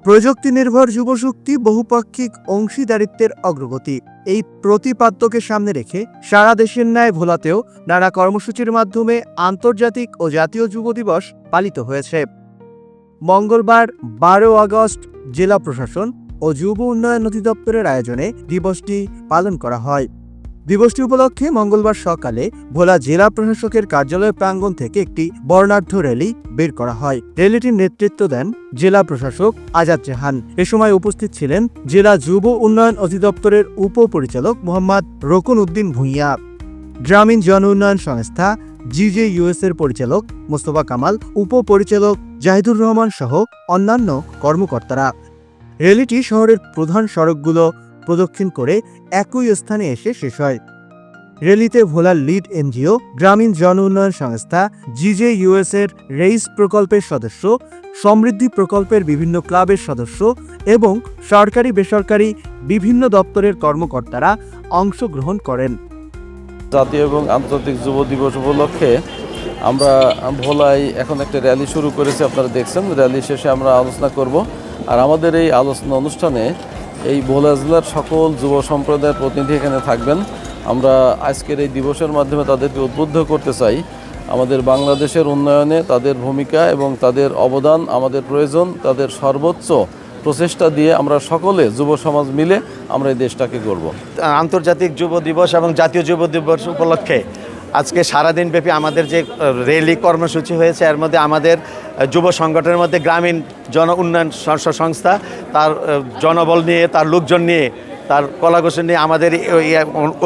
প্রযুক্তি নির্ভর যুবশক্তি বহুপাক্ষিক অংশীদারিত্বের অগ্রগতি, এই প্রতিপাদ্যকে সামনে রেখে সারা দেশের ন্যায় ভোলাতেও নানা কর্মসূচির মাধ্যমে আন্তর্জাতিক ও জাতীয় যুব দিবস পালিত হয়েছে। মঙ্গলবার 12 আগস্ট জেলা প্রশাসন ও যুব উন্নয়ন অধিদপ্তরের আয়োজনে দিবসটি পালন করা হয়। দিবসটি উপলক্ষে মঙ্গলবার সকালে ভোলা জেলা প্রশাসকের কার্যালয় প্রাঙ্গণ থেকে একটি বর্ণাঢ্য র্যালি বের করা হয়। র্যালিটির নেতৃত্ব দেন জেলা প্রশাসক আজাদ জাহান। এ সময় উপস্থিত ছিলেন জেলা যুব উন্নয়ন অধিদপ্তরের উপপরিচালক মোহাম্মদ রকুন উদ্দিন ভূঁইয়া, গ্রামীণ জন উন্নয়ন সংস্থা GJUS এর পরিচালক মোস্তফা কামাল, উপপরিচালক জাহিদুর রহমান সহ অন্যান্য কর্মকর্তারা। র্যালিটি শহরের প্রধান সড়কগুলো প্রদক্ষিণ করে একই স্থানে এসে শেষ হয়। র্যালিতে ভোলার লিড এনজিও, গ্রামীণ জন উন্নয়ন সংস্থা GJUS এর রেইস প্রকল্পের সদস্য, সমৃদ্ধি প্রকল্পের বিভিন্ন ক্লাবের সদস্য এবং সরকারি বেসরকারি বিভিন্ন দপ্তরের কর্মকর্তারা অংশগ্রহণ করেন। জাতীয় এবং আন্তর্জাতিক যুব দিবস উপলক্ষে আমরা ভোলায় এখন একটা র্যালি শুরু করেছি। আপনারা দেখছেন, র্যালি শেষে আমরা আলোচনা করব। আর আমাদের এই আলোচনা অনুষ্ঠানে এই ভোলা জেলার সকল যুব সম্প্রদায়ের প্রতিনিধি এখানে থাকবেন। আমরা আজকের এই দিবসের মাধ্যমে তাদেরকে উদ্বুদ্ধ করতে চাই আমাদের বাংলাদেশের উন্নয়নে তাদের ভূমিকা এবং তাদের অবদান আমাদের প্রয়োজন। তাদের সর্বোচ্চ প্রচেষ্টা দিয়ে আমরা সকলে যুব সমাজ মিলে আমরা এই দেশটাকে গড়ব। আন্তর্জাতিক যুব দিবস এবং জাতীয় যুব দিবস উপলক্ষে আজকে সারাদিন ব্যাপী আমাদের যে র্যালি কর্মসূচি হয়েছে, এর মধ্যে আমাদের যুব সংগঠনের মধ্যে গ্রামীণ জন উন্নয়ন সংস্থা তার জনবল নিয়ে, তার লোকজন নিয়ে, তার কলাকৌশল নিয়ে আমাদের এই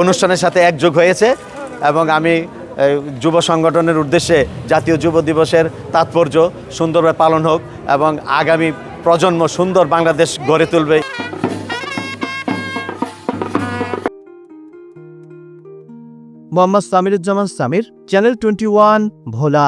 অনুষ্ঠানের সাথে একযোগ হয়েছে। এবং আমি যুব সংগঠনের উদ্দেশ্যে জাতীয় যুব দিবসের তাৎপর্য সুন্দরভাবে পালন হোক এবং আগামী প্রজন্ম সুন্দর বাংলাদেশ গড়ে তুলবে। মোহাম্মদ সামিরুজ্জামান সামির, চ্যানেল 21, ভোলা।